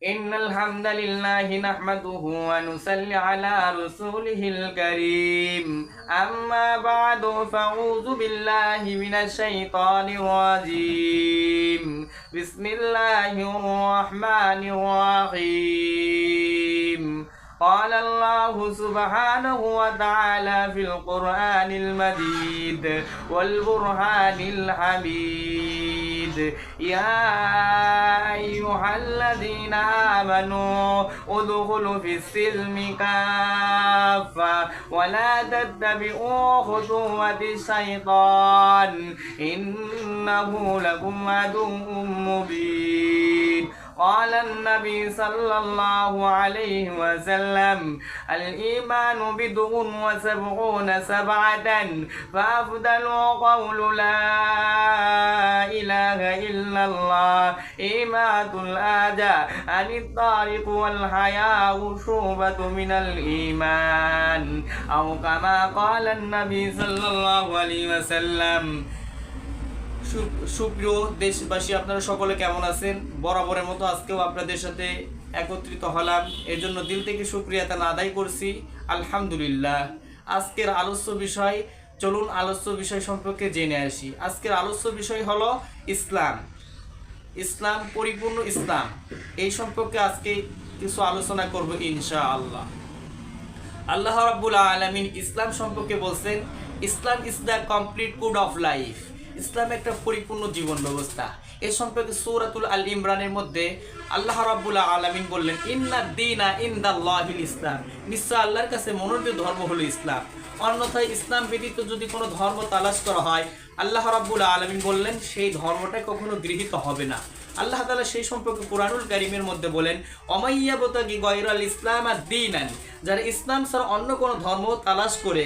إن الحمد لله نحمده ونصلي على رسوله الكريم أما بعد فأعوذ بالله من الشيطان الرجيم بسم الله الرحمن الرحيم قال الله سبحانه وتعالى في القرآن المجيد والبرهان الحميد يا أيها الذين آمنوا ادخلوا في السلم كافة ولا تتبعوا خطوات الشيطان إنه لكم عدو مبين. قال النبي صلى الله عليه وسلم الإيمان بضع وسبعون سبعة فأفضل قول لا إله إلا الله إماتة الأذى عن الطريق والحياء شعبة من الإيمان أو كما قال النبي صلى الله عليه وسلم. সুপ্রিয় দেশবাসী, আপনারা সকলে কেমন আছেন? বরাবরের মতো আজকেও আপনাদের সাথে একত্রিত হলাম, এর জন্য দিল থেকে শুকরিয়া আদায় করছি। আলহামদুলিল্লাহ। আজকের আলোচ্য বিষয়, চলুন আলোচ্য বিষয় সম্পর্কে জেনে আসি। আজকের আলোচ্য বিষয় হলো ইসলাম। ইসলাম, পরিপূর্ণ ইসলাম, এই সম্পর্কে আজকে কিছু আলোচনা করব ইনশাআল্লাহ। আল্লাহ রাব্বুল আলামিন ইসলাম সম্পর্কে বলছেন, Islam is the complete code of life. Islam একটা পরিপূর্ণ জীবন ব্যবস্থা। এ সম্পর্কে সূরাতুল আল ইমরানের মধ্যে আল্লাহ রাব্বুল আলামিন বললেন, ইন্নাদ দীনা ইনদাল্লাহিল ইসলাম, নিশ্চয় আল্লাহর কাছে মনোনীত ধর্ম হলো ইসলাম। অন্যথায় ইসলাম ব্যতীত যদি কোনো ধর্ম তালাশ করা হয়, আল্লাহ রাব্বুল আলামিন বললেন সেই ধর্মটা কখনো গৃহীত হবে না। আল্লাহ তাআলা সেই সম্পর্কে কুরআনুল কারীমের মধ্যে বলেন, অমাইয়াবতাগি গায়রাল ইসলাম আদ-দীনান, যারা ইসলাম ছাড়া অন্য কোনো ধর্ম তালাশ করে,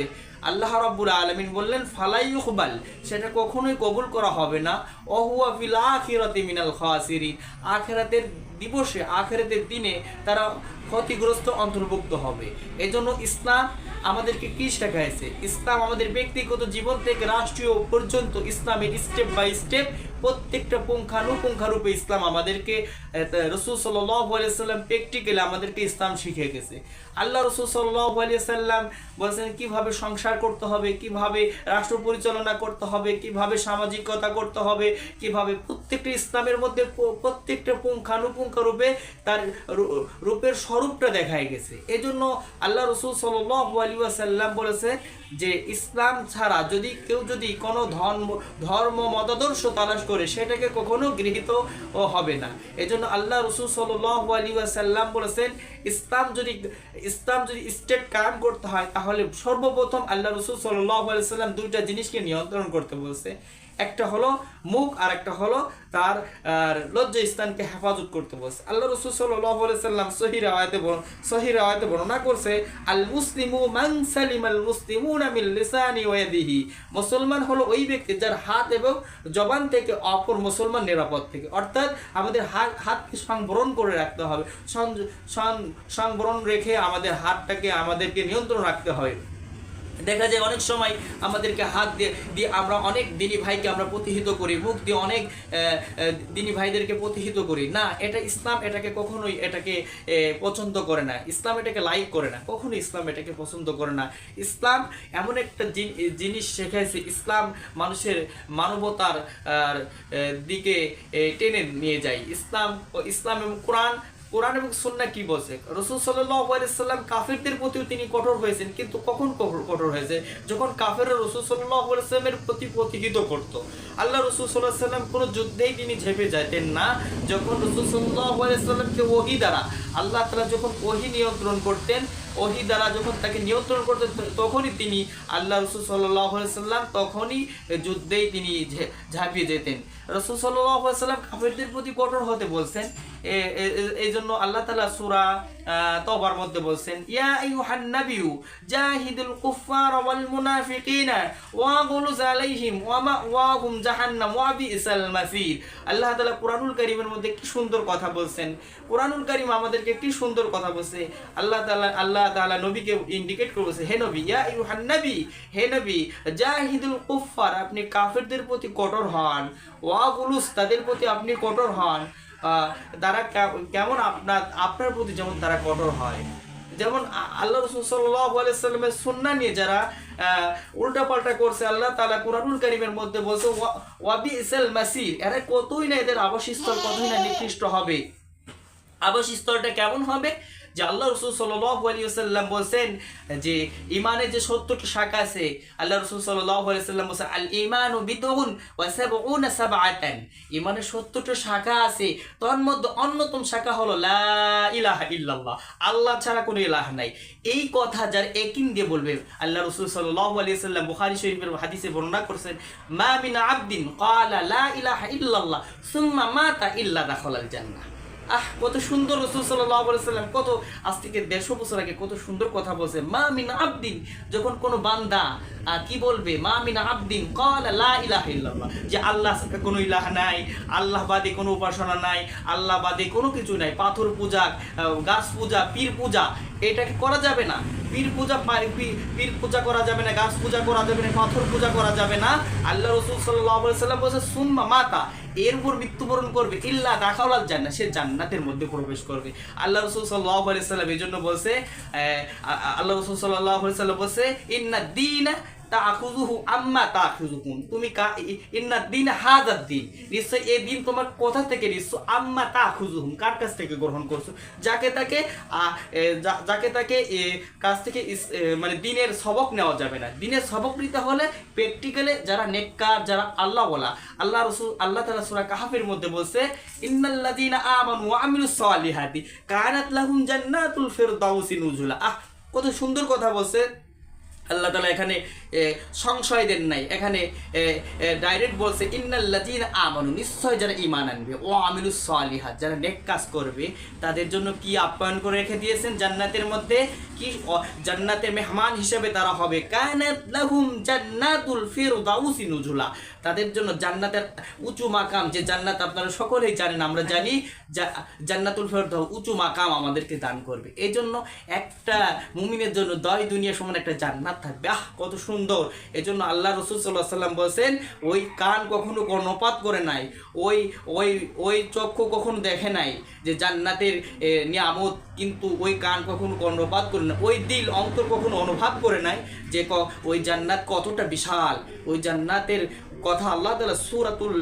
আল্লাহ রাব্বুল আলামিন বললেন ফালাই ইউকবাল, সেটা কখনোই কবুল করা হবে না। ওহুয়া ফিল আখিরাতি মিনাল খাসিরিন, আখিরাতের দিবসে, আখিরাতের দিনে তারা ক্ষতিগ্রস্ত অন্তর্ভুক্ত হবে। এজন্য ইসলাম আমাদেরকে কি শেখাইছে? ইসলাম আমাদের ব্যক্তিগত জীবন থেকে রাষ্ট্রীয় পর্যন্ত ইসলামের স্টেপ বাই স্টেপ প্রত্যেকটা পুঙ্খানুপুঙ্খারূপে ইসলাম আমাদেরকে, রাসূল সাল্লাল্লাহু আলাইহি সাল্লাম প্র্যাকটিক্যালি আমাদেরকে ইসলাম শিখিয়ে গেছে। আল্লাহ রাসূল সাল্লাল্লাহু আলাইহি সাল্লাম বলেছেন কিভাবে সংসার করতে হবে, কিভাবে রাষ্ট্র পরিচালনা করতে হবে, কিভাবে সামাজিকতা করতে হবে, কিভাবে প্রত্যেকটা ইসলামের মধ্যে প্রত্যেকটা পুঙ্খানুপুঙ্খরূপে তার রূপের স্বরূপটা দেখায় গেছে। এজন্য আল্লাহ রাসূল সাল্লাল্লাহু আলাইহি ওয়াসাল্লাম বলেছে যে ইসলাম ছাড়া যদি কেউ কোনো ধর্ম মতাদর্শ তালাশ করে, সেটাকে কখনো গৃহীত হবে না। এজন্য আল্লাহ রাসূল সাল্লাল্লাহু আলাইহি ওয়াসাল্লাম বলেছেন ইসলাম যদি স্টেট কায়েম করতে হয়, তাহলে সর্বপ্রথম আল্লাহ রাসূল সাল্লাল্লাহু আলাইহি ওয়াসাল্লাম দুইটা জিনিসকে নিয়ন্ত্রণ করতে বলছে। একটা হলো মুখ, আর একটা হলো তার লজ্জাস্থানকে হেফাজত করতে বলছে। আল্লাহ রাসূল সাল্লাল্লাহু আলাইহি ওয়াসাল্লাম সহিহ রাওয়ায়াতে বর্ণনা করছে, আল মুসলিমু মান সালিমাল মুসলিমুনা মিন লিসানি ওয়া ইয়াদিহি, মুসলমান হলো ওই ব্যক্তি যার হাত এবং জবান থেকে অপর মুসলমান নিরাপদ থেকে। অর্থাৎ আমাদের হাতকে সংবরণ করে রাখতে হবে, সংবরণ রেখে আমাদের হাতটাকে আমাদেরকে নিয়ন্ত্রণ রাখতে হবে। দেখা যায় অনেক সময় আমাদেরকে হাত দিয়ে আমরা অনেক দিনী ভাইকে আমরা প্রতিহিত করি, মুখ দিয়ে অনেক দিনী ভাইদেরকে প্রতিহিত করি না। এটা ইসলাম এটাকে কখনোই পছন্দ করে না। ইসলাম এটাকে লাইক করে না, কখনোই ইসলাম এটাকে পছন্দ করে না। ইসলাম এমন একটা জিনিস শেখাইছে, ইসলাম মানুষের মানবতার দিকে টেনে নিয়ে যায়। ইসলাম এবং কোরআন এবং সুন্নাহ কি বলছে? রাসূল সাল্লাল্লাহু আলাইহি সাল্লাম কাফিরদের প্রতিও তিনি কঠোর হয়েছেন, কিন্তু কখন কঠোর হয়েছে? যখন কাফেররা রাসূল সাল্লাল্লাহু আলাইহি সাল্লামের প্রতি প্রতিহিত করত। আল্লাহ রাসূল সাল্লাল্লাহু আলাইহি সাল্লাম কোনো যুদ্ধেই তিনি ঝেঁপে যেতেন না। যখন রাসূল সাল্লাল্লাহু আলাইহি সাল্লামকে ওহী দ্বারা আল্লাহ তাআলা যখন ওহী নিয়ন্ত্রণ করতেন, ওহী দ্বারা যখন তাকে নিয়ন্ত্রণ করতেন, তখনই তিনি আল্লাহ রাসূল সাল্লাল্লাহু আলাইহি সাল্লাম তখনই যুদ্ধেই তিনি ঝাঁপিয়ে যেতেন। রাসূল সাল্লাল্লাহু আলাইহি সাল্লাম কাফিরদের প্রতি কঠোর হতে বলছেন। এই জন্য আল্লাহ তাআলা সূরা তওবার মধ্যে বলছেন, ইয়া আইয়ুহান নাবিয়্যু জাহিদুল কুফফার ওয়াল মুনাফিকিনা ওয়াগলুজ আলাইহিম ওয়া মাওয়াহুম জাহান্নাম ওয়া বিসাল মাসির। আল্লাহ তাআলা কুরআনুল কারীমের মধ্যে কি সুন্দর কথা বলছেন। কুরআনুল কারীম আমাদেরকে কি সুন্দর কথা বলছে। আল্লাহ তাআলা নবীকে ইন্ডিকেট করেছে, হে নবী, ইয়া আইয়ুহান নবী, হে নবী, জাহিদুল কুফফার, আপনি কাফেরদের প্রতি কঠোর হন, ওয়াগলুজ, তাদের প্রতি আপনি কঠোর হন, তারা কেমন আপনার প্রতি যেমন তারা কঠোর হয়, যেমন আল্লাহ রাসূল সাল্লাল্লাহু আলাইহি সাল্লামের সুন্নাহ নিয়ে যারা উল্টাপাল্টা করছে, আল্লাহ তাআলা কুরআনুল কারীমের মধ্যে বলছে ওয়া বিসাল মাসির, এরা কতই না এদের আবাসস্থল কতই না নিকৃষ্ট হবে। আবাসস্থলটা কেমন হবে? যে আল্লাহ রাসূল সাল্লাল্লাহু আলাইহি ওয়াসাল্লাম বলেন যে ঈমানের যে 70টা শাখা আছে, আল্লাহ রাসূল সাল্লাল্লাহু আলাইহি ওয়াসাল্লাম বলেন আল ঈমানু বিদউন ওয়া সাবউনা সাবআতান, ঈমানের 70টা শাখা আছে, তার মধ্যে অন্যতম শাখা হলো লা ইলাহা ইল্লাল্লাহ, আল্লাহ ছাড়া কোনো ইলাহ নাই। এই কথা যার ইয়াকিন দিয়ে বলবে, আল্লাহ রাসূল সাল্লাল্লাহু আলাইহি ওয়াসাল্লাম বুখারী শরীফের হাদিসে বর্ণনা করেছেন মা মিন আবদিন ক্বালা লা ইলাহা ইল্লাল্লাহ সুম্মা মাতা ইল্লা দাখালাল জান্নাহ। কত সুন্দর রাসূল সাল্লাল্লাহু আলাইহি ওয়াসাল্লাম কত আজ থেকে 150 বছর আগে কত সুন্দর কথা বলছে। মা মিন আবদিন, যখন কোনো বান্দা কি বলবে, মা মিন আবদিন ক্বালা লা ইলাহা ইল্লাল্লাহ, যে আল্লাহ ছাড়া কোনো ইলাহ নাই, আল্লাহ বাদে কোনো উপাসনা নাই, আল্লাহ বাদে কোনো কিছু নাই, পাথর পূজা, গাছ পূজা, পীর পূজা এটাকে করা যাবে না। পীর পূজা করা যাবে না, গাছ পূজা করা যাবে না, পাথর পূজা করা যাবে না। আল্লাহ রাসূল সাল্লাল্লাহু আলাইহি ওয়াসাল্লাম বলেছে সুম্মা মাতা, এর উপর মৃত্যুবরণ করবে, ইল্লা দাখালাল জান্নাহ, সে জান্নাতের মধ্যে প্রবেশ করবে। আল্লাহ রাসূল সাল্লাল্লাহু আলাইহি ওয়াসাল্লাম এই জন্য বলছে, আল্লাহ রাসূল সাল্লাল্লাহু আলাইহি ওয়াসাল্লাম বলছে ইন্নাদ দীনা তাখুযুহু আম্মা তাখুযুকুম, তুমি ইন্নাদ দীন হাযাদ দীন, নিশ্চয় এই দিন তোমার কোথা থেকে নিচ্ছ, আম্মা তাখুযুহুম, কার কাছ থেকে গ্রহণ করছো, যাকে তাকে কাছ থেকে মানে দিনের সবক নেওয়া যাবে না। দিনের সবক নিতে হলে প্র্যাকটিক্যালে যারা নেককার, যারা আল্লাহওয়ালা, আল্লাহ রাসূল আল্লাহ তাআলা সূরা কাহফের মধ্যে বলছে ইন্নাল্লাযীনা আমানু ওয়া আমিলুস সালিহাতি কানাত লাহুম জান্নাতুল ফিরদাউসি নুজুলা। কত সুন্দর কথা বলছে আল্লাহ তাআলা, এখানে সংশয় দেন নাই, এখানে ডাইরেক্ট বলছে ইন্নাল্লাযীনা আমানু, নিশ্চয় যারা ঈমান আনবে, ও আমিলুস সালিহাত, যারা নেক কাজ করবে, তাদের জন্য কি আপ্যায়ন করে রেখে দিয়েছেন জান্নাতের মধ্যে, কি জান্নাতের মেহমান হিসেবে তারা হবে, কানাত লাহুম জান্নাতুল ফিরদাউসি নুজুলা, তাদের জন্য জান্নাতের উঁচু মাকাম, যে জান্নাত আপনারা সকলেই জানেন, আমরা জানি জান্নাতুল ফিরদাউস উঁচু মাকাম আমাদেরকে দান করবে। এই জন্য একটা মুমিনের জন্য দয় দুনিয়া সমান একটা জান্নাত থাকবে। কত সুন্দর। এই জন্য আল্লাহ রাসূল সাল্লাল্লাহু আলাইহি ওয়াসাল্লাম বলেছেন ওই কান কখনো কর্ণপাত করে নাই, ওই চক্ষু কখনো দেখে নাই যে জান্নাতের নিয়ামত, কিন্তু ওই কান কখনো কর্ণপাত করে না, ওই দিল অন্তর কখনো অনুভব করে নাই যে ওই জান্নাত কতটা বিশাল। ওই জান্নাতের কথা আল্লাহ তাআলা সূরাতুল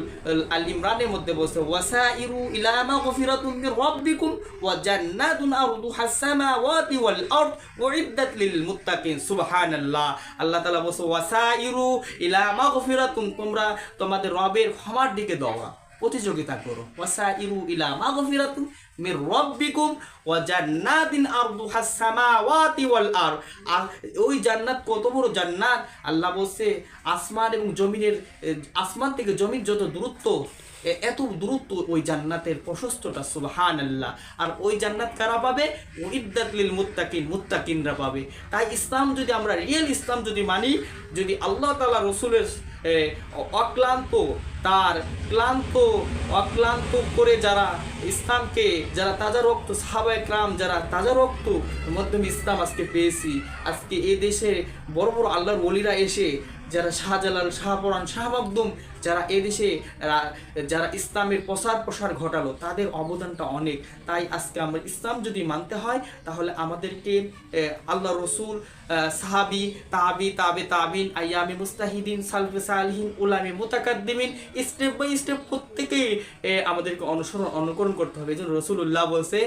আল ইমরানের মধ্যে বলছে ওয়াসাইরু ইলা মাগফিরাতুম মির রাব্বিকুম ওয়া জান্নাতুন আরদুহাস সামাওয়াতি ওয়াল আরদ উইদ্দাত লিল মুত্তাকিন। সুবহানাল্লাহ। আল্লাহ তাআলা বলছে ওয়াসাইরু ইলা মাগফিরাতুম, তোমরা তোমাদের রবের ক্ষমার দিকে দৌড়াও, প্রতিযোগিতা করো। ওয়াসাইরু ইলা মাগফিরাতুম মির রাব্বিকুম ওয়া জান্নাতিন আরদুহাস সামাওয়াতি ওয়াল আরদ। ওই জান্নাত কত বড় জান্নাত! আল্লাহ বলছে আসমান এবং জমিনের, আসমান থেকে জমির যত দূরত্ব, এত দূরত্ব ওই জান্নাতের প্রশস্তটা। সুবহানাল্লাহ। আর ওই জান্নাত কারা পাবে? উইদ্দাত লিল মুত্তাকিন, মুত্তাকিনরা পাবে। তাই ইসলাম যদি আমরা রিয়েল ইসলাম যদি মানি, যদি আল্লাহ তাআলা রাসূলের অক্লান্ত করে যারা ইসলামকে, যারা তাজা রক্ত সাহাবায়ে কেরাম, যারা তাজা রক্ত মাধ্যমে ইসলাম আজকে পেয়েছি, আজকে এই দেশে বড় বড় আল্লাহর ওলিরা এসে, যারা শাহজালাল, শাহপরান, শাহ মাকদুম, যারা এদেশে যারা ইসলামের প্রসার ঘটালো, তাদের অবদানটা অনেক। তাই আজকে আমরা ইসলাম যদি মানতে হয়, তাহলে আমাদেরকে আল্লাহ রসুল, সাহাবি, তাবিন, আইয়ামে মুস্তাহিদিন, সালফে সালিহিন, উলামে মুতাকাদ্দিমিন, স্টেপ বাই স্টেপ প্রত্যেকেই আমাদেরকে অনুকরণ করতে হবে। এই জন্য রাসূলুল্লাহ বলছে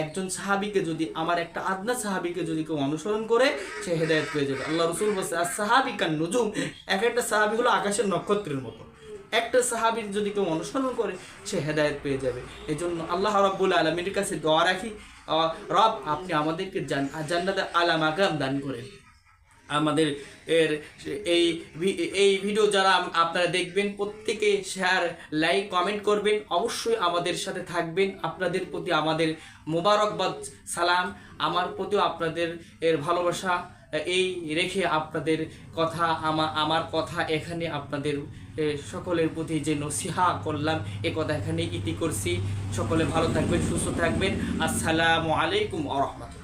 একজন সাহাবিকে যদি, আমার একটা আদনা সাহাবিকে যদি কেউ অনুসরণ করে, সে হেদায়েত পেয়ে যাবে। আল্লাহ রসুল বলছে আর সাহাবি কান নুজুম, এক একটা সাহাবি হলো আকাশের নক্ষত্রের মতো। একটা সাহাবীর যদি কেউ অনুসরণ করে, সে হেদায়েত পেয়ে যাবে। এই জন্য আল্লাহ রাব্বুল আলামিনের কাছে দোয়া রাখি, রব আপনি আমাদেরকে জান্নাতের আলা মাকাম দান করেন। আমাদের এই ভিডিও যারা আপনারা দেখবেন, প্রত্যেকে শেয়ার, লাইক, কমেন্ট করবেন, অবশ্যই আমাদের সাথে থাকবেন। আপনাদের প্রতি আমাদের মোবারকবাদ, সালাম, আমার প্রতিও আপনাদের ভালোবাসা এই রেখে আপনাদের কথা, আমার কথা এখানে আপনাদের সকলের প্রতি যে নসিহা করলাম, এ কথা এখানে ইতি করছি। সকলে ভালো থাকবেন, সুস্থ থাকবেন। আসসালামু আলাইকুম ওয়া রাহমাতুল্লাহ।